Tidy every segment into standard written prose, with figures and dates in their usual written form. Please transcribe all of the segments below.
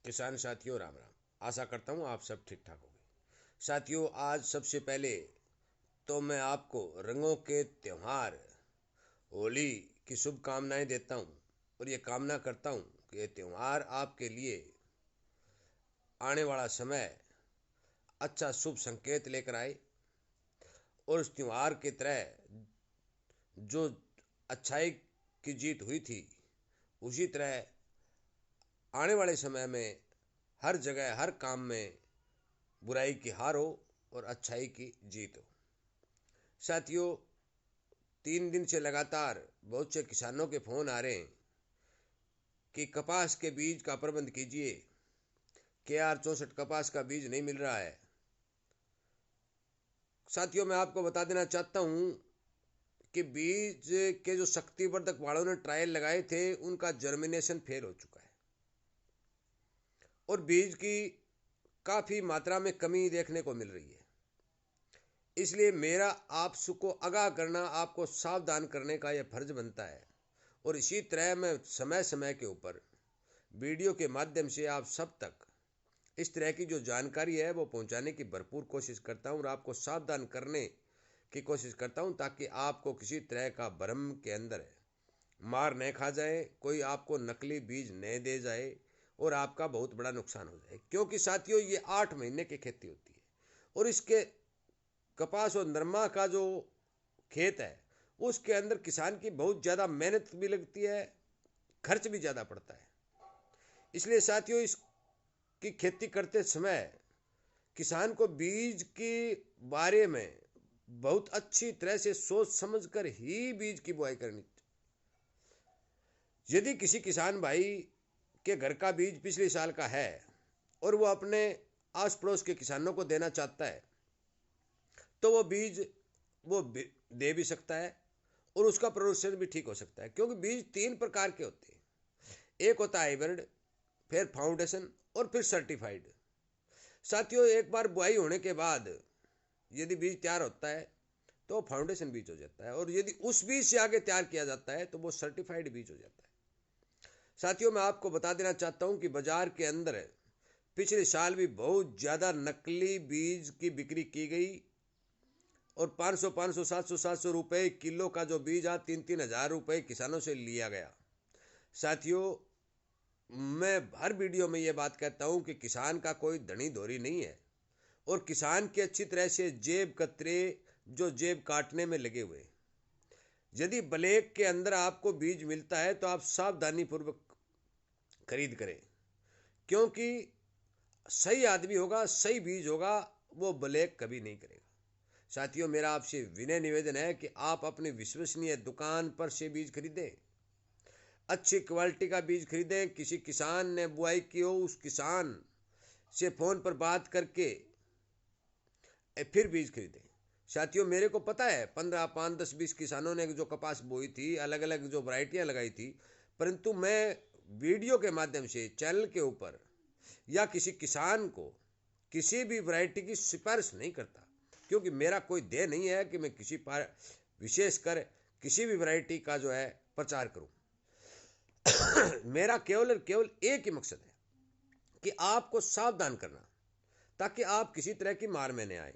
किसान साथियों राम राम। आशा करता हूँ आप सब ठीक ठाक होंगे। साथियों, आज सबसे पहले तो मैं आपको रंगों के त्योहार होली की शुभकामनाएं देता हूँ और ये कामना करता हूँ कि ये त्योहार आपके लिए आने वाला समय अच्छा शुभ संकेत लेकर आए और उस त्योहार की तरह जो अच्छाई की जीत हुई थी उसी तरह आने वाले समय में हर जगह हर काम में बुराई की हार हो और अच्छाई की जीत हो। साथियों, 3 दिन से लगातार बहुत से किसानों के फोन आ रहे हैं कि कपास के बीज का प्रबंध कीजिए, KR 64 कपास का बीज नहीं मिल रहा है। साथियों, मैं आपको बता देना चाहता हूँ कि बीज के जो शक्तिवर्धक वालों ने ट्रायल लगाए थे उनका जर्मिनेशन फेल हो चुका है और बीज की काफ़ी मात्रा में कमी देखने को मिल रही है। इसलिए मेरा आपको आगाह करना, आपको सावधान करने का यह फर्ज बनता है और इसी तरह मैं समय समय के ऊपर वीडियो के माध्यम से आप सब तक इस तरह की जो जानकारी है वो पहुंचाने की भरपूर कोशिश करता हूं और आपको सावधान करने की कोशिश करता हूं ताकि आपको किसी तरह का भ्रम के अंदर मार न खा जाए, कोई आपको नकली बीज न दे जाए और आपका बहुत बड़ा नुकसान हो जाए। क्योंकि साथियों, ये 8 महीने की खेती होती है और इसके कपास और नरमा का जो खेत है उसके अंदर किसान की बहुत ज़्यादा मेहनत भी लगती है, खर्च भी ज़्यादा पड़ता है। इसलिए साथियों, इसकी खेती करते समय किसान को बीज के बारे में बहुत अच्छी तरह से सोच समझ कर ही बीज की बुआई करनी। यदि किसी किसान भाई के घर का बीज पिछले साल का है और वो अपने आस पड़ोस के किसानों को देना चाहता है तो वो बीज वो दे भी सकता है और उसका प्रोडक्शन भी ठीक हो सकता है। क्योंकि बीज 3 प्रकार के होते हैं, एक होता है हाइब्रिड, फिर फाउंडेशन और फिर सर्टिफाइड। साथियों, एक बार बुआई होने के बाद यदि बीज तैयार होता है तो फाउंडेशन बीज हो जाता है और यदि उस बीज से आगे तैयार किया जाता है तो वो सर्टिफाइड बीज हो जाता है। साथियों, मैं आपको बता देना चाहता हूं कि बाजार के अंदर पिछले साल भी बहुत ज़्यादा नकली बीज की बिक्री की गई और 500 700 रुपए किलो का जो बीज आज 3 हज़ार रुपए किसानों से लिया गया। साथियों, मैं हर वीडियो में ये बात कहता हूं कि किसान का कोई धनी धोरी नहीं है और किसान की अच्छी तरह से जेब कतरे जो जेब काटने में लगे हुए। यदि ब्लैक के अंदर आपको बीज मिलता है तो आप सावधानी पूर्वक खरीद करें, क्योंकि सही आदमी होगा, सही बीज होगा, वो ब्लैक कभी नहीं करेगा। साथियों, मेरा आपसे विनय निवेदन है कि आप अपनी विश्वसनीय दुकान पर से बीज खरीदें, अच्छी क्वालिटी का बीज खरीदें। किसी किसान ने बुआई की हो उस किसान से फ़ोन पर बात करके फिर बीज खरीदें। साथियों, मेरे को पता है 15 5 10 20 किसानों ने जो कपास बोई थी, अलग अलग जो वैरायटियाँ लगाई थी, परंतु मैं वीडियो के माध्यम से चैनल के ऊपर या किसी किसान को किसी भी वैरायटी की सिफारिश नहीं करता, क्योंकि मेरा कोई ध्येय नहीं है कि मैं किसी पर विशेषकर किसी भी वैरायटी का जो है प्रचार करूं। मेरा केवल और केवल एक ही मकसद है कि आपको सावधान करना ताकि आप किसी तरह की मार में न आए।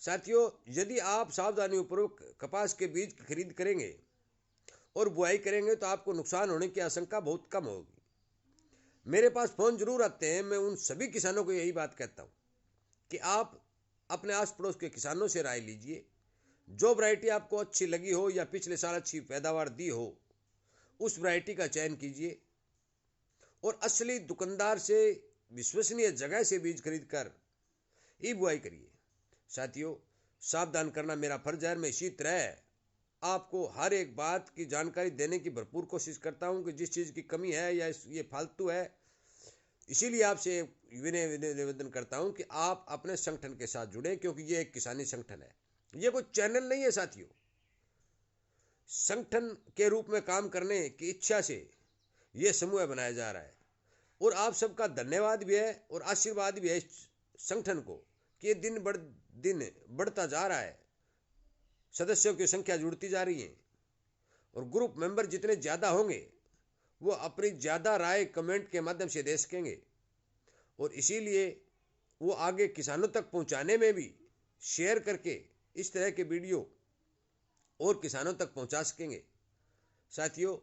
साथियों, यदि आप सावधानी पूर्वक कपास के बीज की खरीद करेंगे और बुआई करेंगे तो आपको नुकसान होने की आशंका बहुत कम होगी। मेरे पास फ़ोन जरूर आते हैं, मैं उन सभी किसानों को यही बात कहता हूँ कि आप अपने आस पड़ोस के किसानों से राय लीजिए, जो वैरायटी आपको अच्छी लगी हो या पिछले साल अच्छी पैदावार दी हो उस वैरायटी का चयन कीजिए और असली दुकानदार से विश्वसनीय जगह से बीज खरीद कर ही बुआई करिए। साथियों, सावधान करना मेरा फर्ज है। मैं इसी तरह आपको हर एक बात की जानकारी देने की भरपूर कोशिश करता हूं कि जिस चीज़ की कमी है या ये फालतू है, इसीलिए आपसे विनय निवेदन करता हूं कि आप अपने संगठन के साथ जुड़े, क्योंकि ये एक किसानी संगठन है, ये कोई चैनल नहीं है। साथियों, संगठन के रूप में काम करने की इच्छा से ये समूह बनाया जा रहा है और आप सबका धन्यवाद भी है और आशीर्वाद भी है इस संगठन को कि दिन बढ़ता जा रहा है, सदस्यों की संख्या जुड़ती जा रही है और ग्रुप मेंबर जितने ज़्यादा होंगे वो अपनी ज़्यादा राय कमेंट के माध्यम से दे सकेंगे और इसीलिए वो आगे किसानों तक पहुंचाने में भी शेयर करके इस तरह के वीडियो और किसानों तक पहुंचा सकेंगे। साथियों,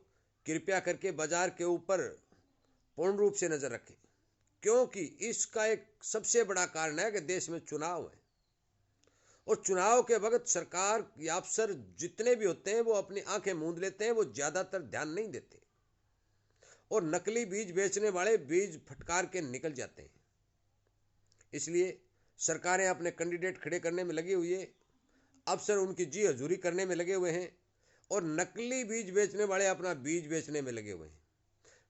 कृपया करके बाजार के ऊपर पूर्ण रूप से नजर रखें, क्योंकि इसका एक सबसे बड़ा कारण है कि देश में चुनाव है और चुनाव के वक्त सरकार या अफसर जितने भी होते हैं वो अपनी आंखें मूंद लेते हैं, वो ज्यादातर ध्यान नहीं देते और नकली बीज बेचने वाले बीज फटकार के निकल जाते हैं। इसलिए सरकारें अपने कैंडिडेट खड़े करने में लगी हुई है, अफसर उनकी जी हजूरी करने में लगे हुए हैं और नकली बीज बेचने वाले अपना बीज बेचने में लगे हुए हैं।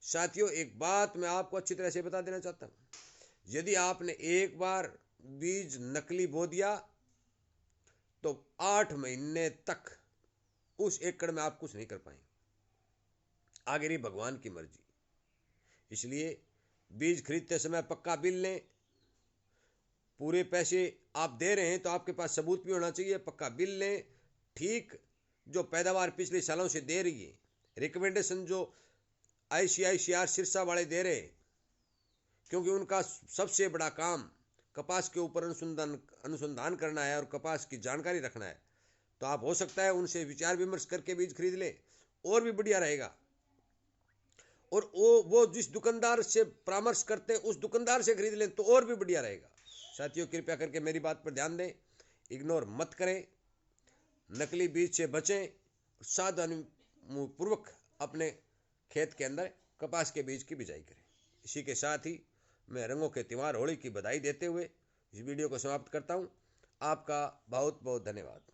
साथियों, एक बात मैं आपको अच्छी तरह से बता देना चाहता हूं, यदि आपने एक बार बीज नकली बो दिया तो 8 महीने तक उस एकड़ में आप कुछ नहीं कर पाएंगे, आगे रही भगवान की मर्जी। इसलिए बीज खरीदते समय पक्का बिल लें, पूरे पैसे आप दे रहे हैं तो आपके पास सबूत भी होना चाहिए, पक्का बिल लें। ठीक जो पैदावार पिछले सालों से दे रही है, रिकमेंडेशन जो ICICR सिरसा वाले दे रहे हैं, क्योंकि उनका सबसे बड़ा काम कपास के ऊपर अनुसंधान करना है और कपास की जानकारी रखना है, तो आप हो सकता है उनसे विचार विमर्श करके बीज खरीद लें, और भी बढ़िया रहेगा। और वो जिस दुकानदार से परामर्श करते हैं उस दुकानदार से खरीद लें तो और भी बढ़िया रहेगा। साथियों, कृपया करके मेरी बात पर ध्यान दें, इग्नोर मत करें, नकली बीज से बचें, सावधानीपूर्वक अपने खेत के अंदर कपास के बीज की बिजाई करें। इसी के साथ ही मैं रंगों के त्योहार होली की बधाई देते हुए इस वीडियो को समाप्त करता हूं। आपका बहुत बहुत धन्यवाद।